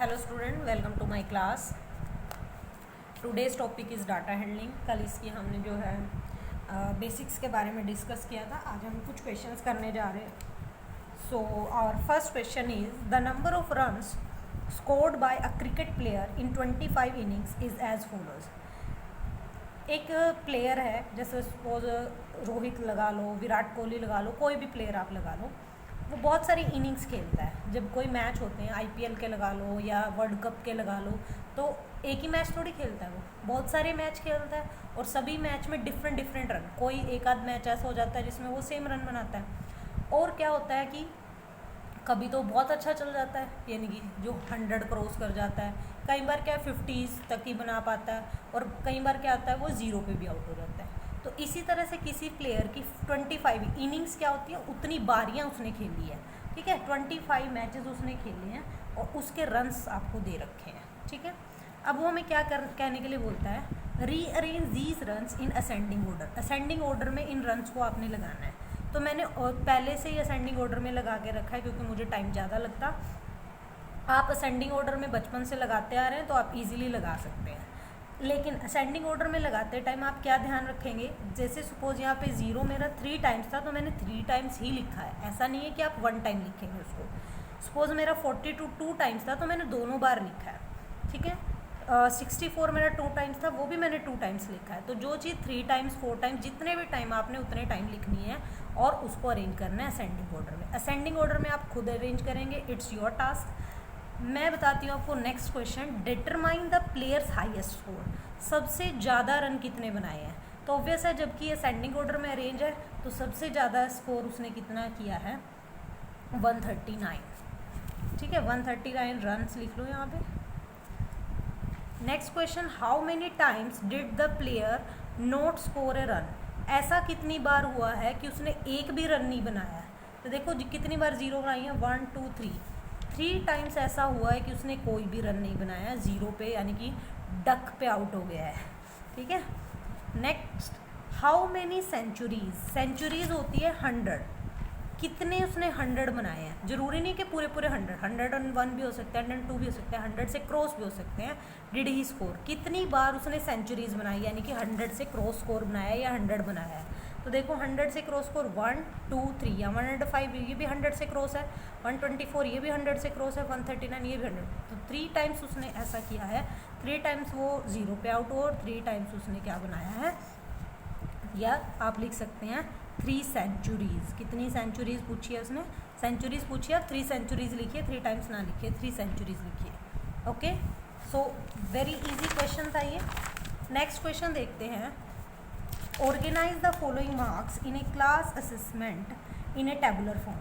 Hello student, welcome to my class. Today's topic is data handling. कल इसकी हमने जो है बेसिक्स के बारे में डिस्कस किया था। आज हम कुछ क्वेश्चंस करने जा रहे हैं। So our first question is the number of runs scored by a cricket player in 25 innings is as follows. एक प्लेयर है, जैसे सपोज रोहित लगा लो, विराट कोहली लगा लो, कोई भी प्लेयर आप लगा लो, वो बहुत सारी इनिंग्स खेलता है। जब कोई मैच होते हैं आईपीएल के लगा लो या वर्ल्ड कप के लगा लो, तो एक ही मैच थोड़ी खेलता है, वो बहुत सारे मैच खेलता है और सभी मैच में डिफरेंट डिफरेंट रन। कोई एक आध मैच ऐसा हो जाता है जिसमें वो सेम रन बनाता है। और क्या होता है कि कभी तो बहुत अच्छा चल जाता है, यानी कि जो 100 क्रॉस कर जाता है। कई बार क्या 50s तक ही बना पाता है और कई बार क्या होता है वो ज़ीरो पे भी आउट हो जाता है। तो इसी तरह से किसी प्लेयर की 25 इनिंग्स क्या होती है, उतनी बारियां उसने खेली है। ठीक है, 25 मैचेस उसने खेले हैं और उसके रन्स आपको दे रखे हैं। ठीक है, अब वो हमें क्या कहने के लिए बोलता है, rearrange these runs in ascending order. Ascending order में इन रन्स को आपने लगाना है। तो मैंने पहले से ही असेंडिंग ऑर्डर में लगा के रखा है क्योंकि मुझे टाइम ज़्यादा लगता। आप असेंडिंग ऑर्डर में बचपन से लगाते आ रहे हैं तो आप इजीली लगा सकते हैं। लेकिन असेंडिंग ऑर्डर में लगाते टाइम आप क्या ध्यान रखेंगे, जैसे सपोज यहाँ पे 0 मेरा 3 टाइम्स था तो मैंने 3 टाइम्स ही लिखा है। ऐसा नहीं है कि आप 1 टाइम लिखेंगे उसको। सपोज मेरा 42 2 टाइम्स था तो मैंने दोनों बार लिखा है। ठीक है, 64 मेरा 2 टाइम्स था, वो भी मैंने 2 टाइम्स लिखा है। तो जो चीज़ 3 टाइम्स 4 टाइम्स जितने भी टाइम आपने उतने टाइम लिखनी है और उसको अरेंज करना है असेंडिंग ऑर्डर में। असेंडिंग ऑर्डर में आप खुद अरेंज करेंगे, इट्स योर टास्क। मैं बताती हूँ आपको next question, determine the players highest score. सबसे ज़्यादा रन कितने बनाए हैं। तो ऑब्वियस है, जबकि असेंडिंग ऑर्डर में अरेंज है तो सबसे ज़्यादा स्कोर उसने कितना किया है, 139। ठीक है, 139 रन्स लिख लो यहाँ पे। Next question, how many times did the player not score A run. ऐसा कितनी बार हुआ है कि उसने एक भी रन नहीं बनाया। तो देखो कितनी बार जीरो बनाई है, 1 2 3 टाइम्स ऐसा हुआ है कि उसने कोई भी रन नहीं बनाया, जीरो पे, यानी कि डक पे आउट हो गया है। ठीक है, next, how many centuries. Centuries होती है 100। कितने उसने 100 बनाए हैं। जरूरी नहीं कि पूरे पूरे 101 भी हो सकते हैं, 102 भी हो सकते हैं, 100 से क्रॉस भी हो सकते हैं। डिड ही स्कोर, कितनी बार उसने सेंचुरीज बनाई, यानी कि 100 से क्रॉस स्कोर बनाया या 100 बनाया है। तो देखो 100 से क्रॉस स्कोर 1 2 3 या 105, ये भी 100 से क्रॉस है, 124 ये भी 100 से क्रॉस है, 139 ये भी 100। तो 3 टाइम्स उसने ऐसा किया है, 3 टाइम्स वो जीरो पे आउट हो और 3 टाइम्स उसने क्या बनाया है, या आप लिख सकते हैं 3 सेंचुरीज। कितनी सेंचुरीज पूछी है उसने, सेंचुरीज पूछी है, 3 सेंचुरीज लिखिए, 3 टाइम्स ना लिखिए, 3 सेंचुरीज लिखिए। Okay, so very easy question था ये। नेक्स्ट क्वेश्चन देखते हैं, organise the following marks in a class assessment in a tabular form.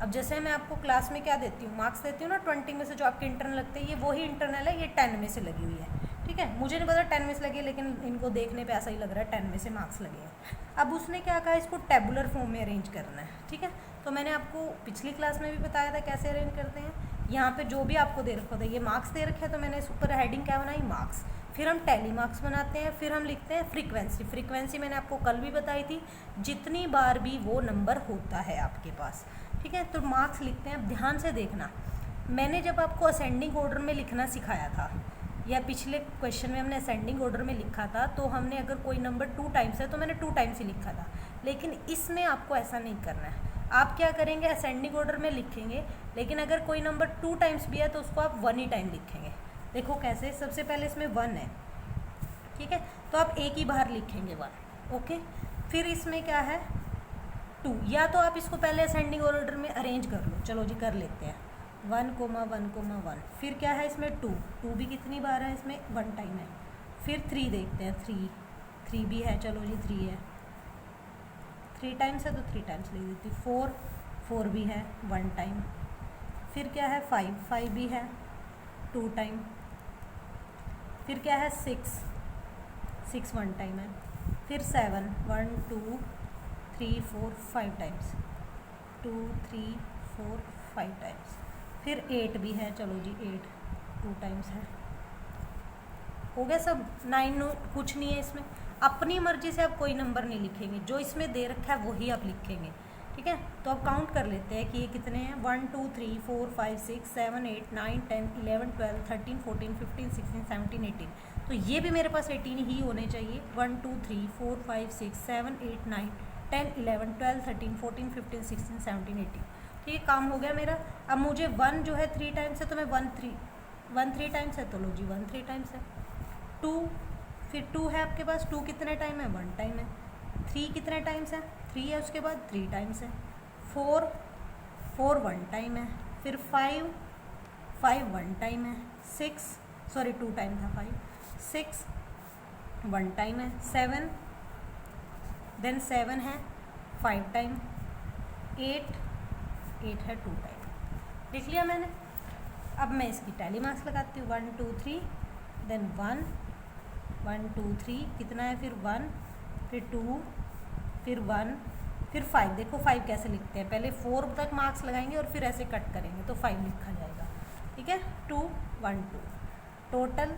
अब जैसे मैं आपको क्लास में क्या देती हूँ, मार्क्स देती हूँ ना, 20 में से जो आपके इंटरनल लगते हैं, ये वही इंटरनल है, ये 10 में से लगी हुई है। ठीक है, मुझे नहीं पता 10 में से लगी, लेकिन इनको देखने पे ऐसा ही लग रहा है 10 में से मार्क्स लगे हैं। अब उसने क्या कहा, इसको टेबुलर फॉर्म में अरेंज करना है। ठीक है, तो मैंने आपको पिछली क्लास में भी बताया था कैसे अरेंज करते हैं। यहाँ पे जो भी आपको दे रखा था, ये मार्क्स दे रखे हैं, तो मैंने इस ऊपर हेडिंग क्या बनाई, मार्क्स। फिर हम टैली मार्क्स बनाते हैं, फिर हम लिखते हैं फ्रीक्वेंसी। फ्रीक्वेंसी मैंने आपको कल भी बताई थी, जितनी बार भी वो नंबर होता है आपके पास। ठीक है, तो मार्क्स लिखते हैं। अब ध्यान से देखना, मैंने जब आपको असेंडिंग ऑर्डर में लिखना सिखाया था, या पिछले क्वेश्चन में हमने असेंडिंग ऑर्डर में लिखा था, तो हमने अगर कोई नंबर 2 टाइम्स है तो मैंने 2 टाइम्स ही लिखा था। लेकिन इसमें आपको ऐसा नहीं करना है। आप क्या करेंगे, असेंडिंग ऑर्डर में लिखेंगे, लेकिन अगर कोई नंबर 2 टाइम्स भी है तो उसको आप 1 ही टाइम लिखेंगे। देखो कैसे, सबसे पहले इसमें 1 है। ठीक है, तो आप एक ही बार लिखेंगे 1। ओके, फिर इसमें क्या है 2, या तो आप इसको पहले असेंडिंग ऑर्डर में अरेंज कर लो। चलो जी कर लेते हैं, 1 1 1। फिर क्या है इसमें 2 भी कितनी बार है, इसमें 1 टाइम है। फिर 3 देखते हैं, 3 भी है, चलो जी 3 है, 3 टाइम्स है तो 3 टाइम्स लिख देती। 4 भी है, 1 टाइम। फिर क्या है 5 भी है, 2 टाइम। फिर क्या है 6 1 टाइम है। फिर 7 1 2 3 4 5 टाइम्स, 2 3 4 5 टाइम्स। फिर 8 भी है, चलो जी 8 2 टाइम्स है। हो गया सब। 9 कुछ नहीं है इसमें। अपनी मर्जी से आप कोई नंबर नहीं लिखेंगे, जो इसमें दे रखा है वही आप लिखेंगे। ठीक है, तो अब काउंट कर लेते हैं कि ये कितने हैं। 1 2 3 4 5 6 7 8 9 10 11 12 13 14 15 16 17 18, तो ये भी मेरे पास 18 ही होने चाहिए। 1 2 3 4 5 6 7 8 9 10 11 12 13 14 15 16 17 18, ठीक है, काम हो गया मेरा। अब मुझे 1 जो है 3 टाइम्स है, तो मैं 1 3 टाइम्स है, तो लो जी 1 3 टाइम्स है। 2, फिर 2 है आपके पास, 2 कितने टाइम है, 1 टाइम है। 3 कितने टाइम्स है, 3 है, उसके बाद 3 टाइम्स है। 4 1 टाइम है। फिर 5 1 टाइम है। 2 टाइम था 5। 6 1 टाइम है। 7 देन 7 है 5 टाइम। 8 है 2 टाइम। लिख लिया मैंने। अब मैं इसकी टैली मार्क्स लगाती हूँ। 1 2 3 देन 1 1 2 3 कितना है, फिर 1 फिर 2 फिर 1 फिर 5। देखो 5 कैसे लिखते हैं, पहले 4 तक मार्क्स लगाएंगे और फिर ऐसे कट करेंगे तो 5 लिखा जाएगा, ठीक है। 2 1 2 टोटल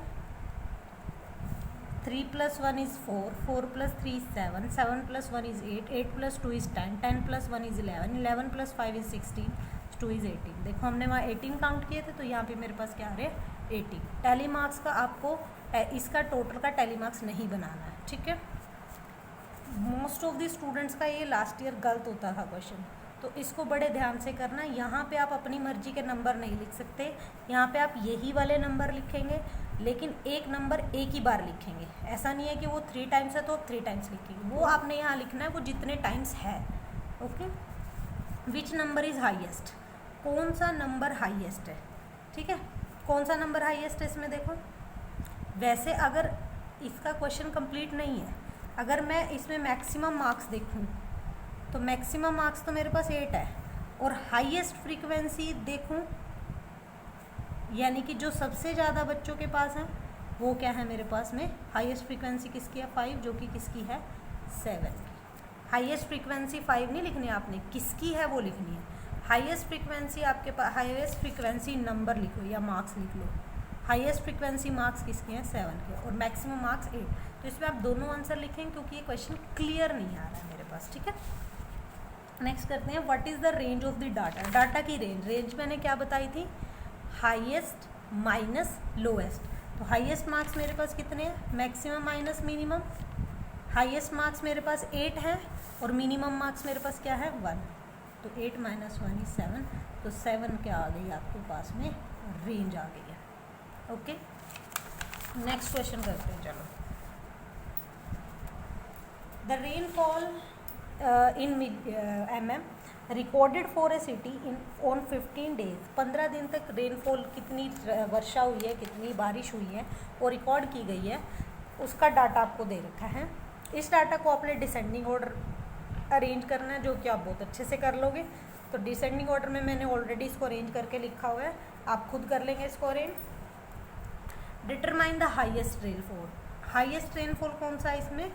3 + 1 = 4, 4 + 3 = 7, 7 + 1 = 8, 8 + 2 = 10, 10 + 1 = 11, 11 + 5 = 16, 2 = 18। देखो हमने वहाँ 18 काउंट किए थे, तो यहाँ पे मेरे पास क्या आ रहे हैं 18। टैली मार्क्स का आपको इसका टोटल का टैली मार्क्स नहीं बनाना है, ठीक है। मोस्ट ऑफ द स्टूडेंट्स का ये लास्ट ईयर गलत होता था क्वेश्चन, तो इसको बड़े ध्यान से करना। यहाँ पे आप अपनी मर्जी के नंबर नहीं लिख सकते, यहाँ पे आप यही वाले नंबर लिखेंगे, लेकिन एक नंबर एक ही बार लिखेंगे। ऐसा नहीं है कि वो 3 टाइम्स है तो आप 3 टाइम्स लिखेंगे, वो आपने यहाँ लिखना है वो जितने टाइम्स है। Okay, which number is highest, कौन सा नंबर हाईएस्ट है, ठीक है, कौन सा नंबर हाईएस्ट है इसमें। देखो वैसे अगर इसका क्वेश्चन कंप्लीट नहीं है, अगर मैं इसमें मैक्सिमम मार्क्स देखूं तो मैक्सिमम मार्क्स तो मेरे पास 8 है, और हाईएस्ट फ्रीक्वेंसी देखूं यानी कि जो सबसे ज़्यादा बच्चों के पास है वो क्या है मेरे पास में, हाईएस्ट फ्रीक्वेंसी किसकी है 5, जो कि किसकी है 7 की। हाईएस्ट फ्रीक्वेंसी 5 नहीं लिखनी है आपने, किसकी है वो लिखनी है। हाईएस्ट फ्रीक्वेंसी आपके पास, हाईएस्ट फ्रीक्वेंसी नंबर लिखो या मार्क्स लिख लो। हाईएस्ट फ्रीक्वेंसी मार्क्स किसके हैं 7 के, और मैक्सिमम मार्क्स 8। तो इसमें आप दोनों आंसर लिखेंगे क्योंकि ये क्वेश्चन क्लियर नहीं आ रहा है मेरे पास, ठीक है। नेक्स्ट करते हैं, what is the range of the data. Data की रेंज मैंने क्या बताई थी, हाईएस्ट माइनस लोएस्ट। तो हाईएस्ट मार्क्स मेरे पास कितने हैं, maximum minus minimum. Highest marks मेरे पास 8 है और मिनिमम मार्क्स मेरे पास क्या है 1, तो 8 - 1 = 7, तो 7 क्या आ गई आपके पास में, रेंज आ गई है। ओके, नेक्स्ट क्वेश्चन करते हैं। चलो, the rainfall in mm recorded for a city in on 15 days. 15 दिन तक रेनफॉल कितनी वर्षा हुई है, कितनी बारिश हुई है और रिकॉर्ड की गई है, उसका डाटा आपको दे रखा है। इस डाटा को आपने डिसेंडिंग ऑर्डर अरेंज करना है, जो कि आप बहुत अच्छे से कर लोगे। तो डिसेंडिंग ऑर्डर में मैंने ऑलरेडी इसको अरेंज करके लिखा हुआ है, आप खुद कर लेंगे इसको arrange. Determine the highest rainfall. Highest rainfall कौन सा है इसमें,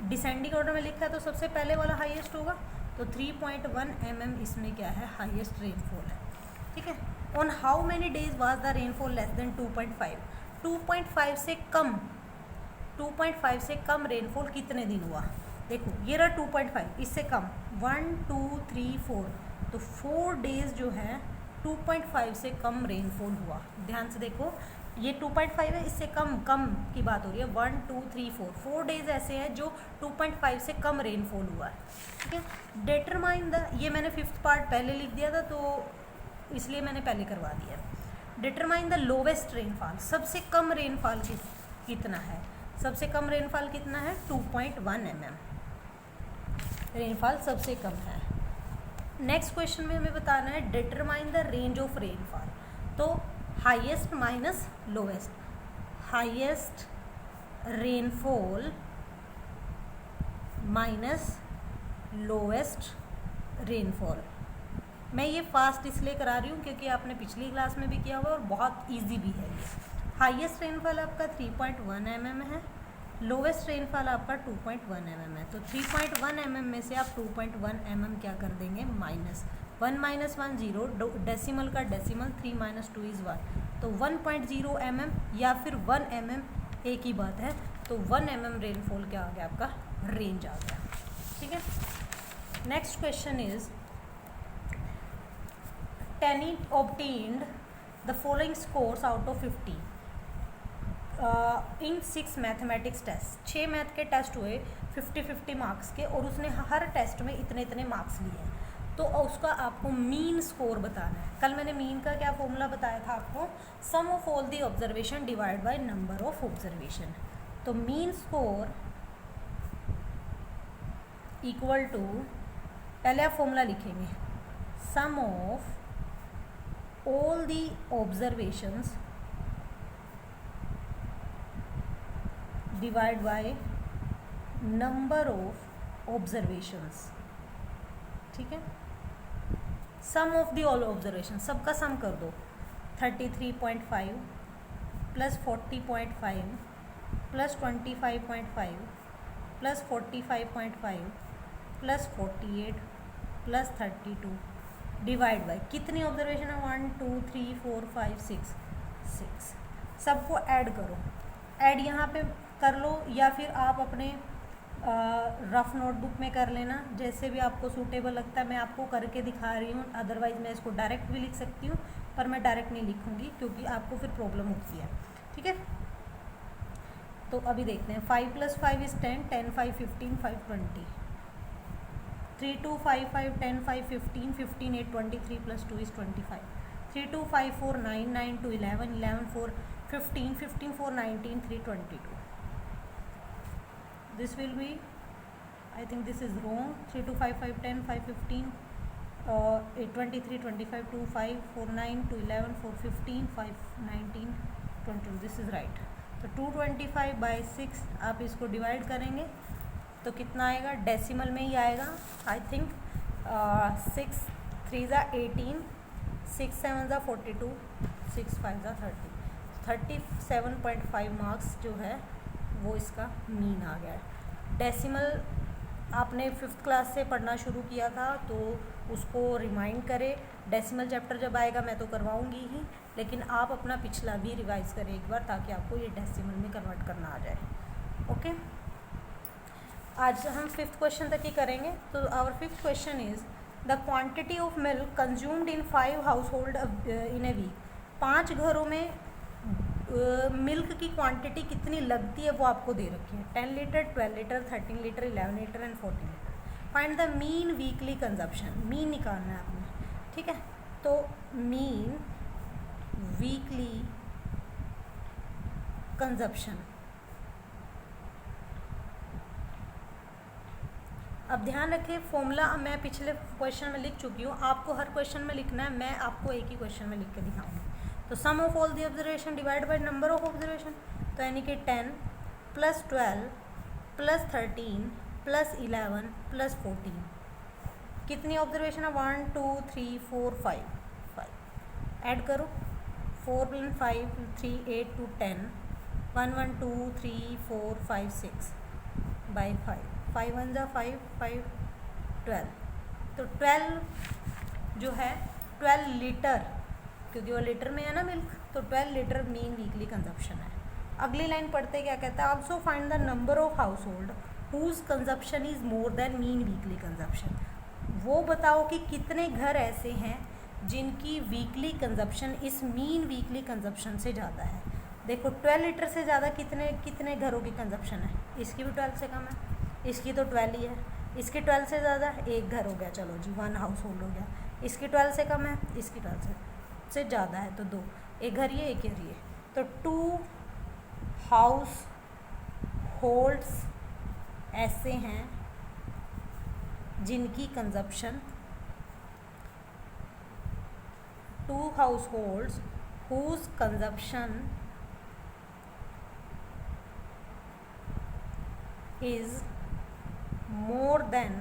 डिसेंडिंग ऑर्डर में लिखा है तो सबसे पहले वाला हाईएस्ट होगा, तो 3.1 mm इसमें क्या है हाईएस्ट रेनफॉल है, ठीक है। On how many days was the rainfall less than 2.5। 2.5 से कम, 2.5 से कम रेनफॉल कितने दिन हुआ। देखो ये रहा 2.5, इससे कम 1 2 3 4, तो 4 डेज जो है 2.5 से कम रेनफॉल हुआ। ध्यान से देखो, ये 2.5 है, इससे कम की बात हो रही है। 1 2 3 4 डेज ऐसे हैं जो 2.5 से कम रेनफॉल हुआ है, ठीक है। डिटरमाइन द, ये मैंने 5th पार्ट पहले लिख दिया था तो इसलिए मैंने पहले करवा दिया। डिटरमाइन द लोवेस्ट रेनफॉल, सबसे कम रेनफॉल कितना है, सबसे कम रेनफॉल कितना है 2.1 mm रेनफॉल सबसे कम है। नेक्स्ट क्वेश्चन में हमें बताना है determine the range of rainfall. तो highest minus lowest, highest rainfall minus lowest rainfall. मैं ये फास्ट इसलिए करा रही हूँ क्योंकि आपने पिछली क्लास में भी किया हुआ और बहुत इजी भी है ये। हाईएस्ट रेनफॉल आपका 3.1 mm है, लोवेस्ट रेनफॉल आपका 2.1 mm है। तो 3.1 mm में से आप 2.1 mm क्या कर देंगे माइनस। 1 - 1 0, डेसिमल का डेसिमल, 3 - 2 = 1, तो 1.0 mm या फिर 1 mm एक ही बात है। तो 1 mm रेनफॉल क्या आ गया आपका, रेंज आ गया, ठीक है। Next question is Tani obtained the following scores out of 50 in 6 mathematics test. 6 math के टेस्ट हुए 50-50 मार्क्स के, और उसने हर टेस्ट में इतने इतने मार्क्स लिए हैं. तो उसका आपको मीन स्कोर बताना है. कल मैंने मीन का क्या फॉर्मूला बताया था आपको, sum of all the observation divide by number of observation. तो मीन स्कोर इक्वल टू, पहले आप फॉर्मूला लिखेंगे, sum of all the observations divide by number of observations. ठीक है, sum of the all observation, सबका सम कर दो. 33.5 plus 40.5 plus 25.5 plus 45.5 plus 48 plus 32 divide by कितनी ऑब्जर्वेशन है, 1 2 3 4 5 6. सबको ऐड करो. ऐड यहाँ पे कर लो, या फिर आप अपने रफ नोटबुक में कर लेना, जैसे भी आपको सूटेबल लगता है. मैं आपको करके दिखा रही हूँ, अदरवाइज़ मैं इसको डायरेक्ट भी लिख सकती हूँ, पर मैं डायरेक्ट नहीं लिखूँगी क्योंकि आपको फिर प्रॉब्लम होती है. ठीक है, तो अभी देखते हैं. 5 + 5 = 10, 10 5 15 5 20, 3 2 5 5 10 5 15 15 8 23 + 2 = 25, 3 2 5 4 9 9 2 11 11 4 15 15 4 19 3 22. This will be, I think this is wrong. 3 2 5 5 10 5 15 8 23 25 2 5 4 9 2 11 4 15 5 19 22. This is right. तो 225 by 6 आप इसको डिवाइड करेंगे तो कितना आएगा, डेसिमल में ही आएगा. I think 6 3 = 18, 6 7 = 42, 6 5 = 30. 37.5 मार्क्स जो है वो इसका मीन आ गया है. डेसिमल आपने 5th क्लास से पढ़ना शुरू किया था तो उसको रिमाइंड करें. डेसिमल चैप्टर जब आएगा मैं तो करवाऊंगी ही, लेकिन आप अपना पिछला भी रिवाइज करें एक बार, ताकि आपको ये डेसिमल में कन्वर्ट करना आ जाए. ओके, आज हम 5th क्वेश्चन तक ही करेंगे. तो our 5th question is the quantity of milk consumed in 5 household in a week. 5 घरों में मिल्क की क्वांटिटी कितनी लगती है वो आपको दे रखी है. 10 litre, 12 litre, 13 litre, 11 litre and 14 litre. Find the mean weekly consumption. Mean निकालना है आपने. ठीक है, तो मीन वीकली कंजप्शन. अब ध्यान रखें, फॉर्मूला मैं पिछले क्वेश्चन में लिख चुकी हूँ, आपको हर क्वेश्चन में लिखना है. मैं आपको एक ही क्वेश्चन में लिख के दिखाऊंगी. तो sum of all the observation divide by number of observation. तो यानी कि 10 + 12 + 13 + 11 + 14. कितनी ऑब्जर्वेशन है, 1 2 3 4 5. ऐड करो. 4 + 5 3 8 2 10, 1 1 2 3 4 5 6 by 5. 5 1 = 5 5 12. तो 12 जो है 12 लीटर, क्योंकि वो लीटर में है ना मिल्क, तो 12 लीटर मीन वीकली कंजप्शन है. अगली लाइन पढ़ते क्या कहता है, also find the number of household whose consumption is more than mean weekly consumption. वो बताओ कि कितने घर ऐसे हैं जिनकी वीकली कंजप्शन इस मीन वीकली कंजप्शन से ज़्यादा है. देखो 12 लीटर से ज़्यादा कितने कितने घरों की कंजप्शन है. इसकी भी 12 से कम है, इसकी तो 12 ही है. इसकी 12 से ज़्यादा एक घर हो गया, चलो जी 1 हाउस होल्ड हो गया. इसकी 12 से कम है, इसकी 12 से ज़्यादा है तो 2. एक घर ये, एक घर ये. तो 2 हाउस होल्ड्स ऐसे हैं जिनकी consumption, 2 households whose consumption is more than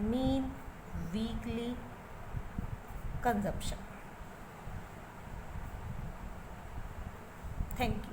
mean weekly consumption. Thank you.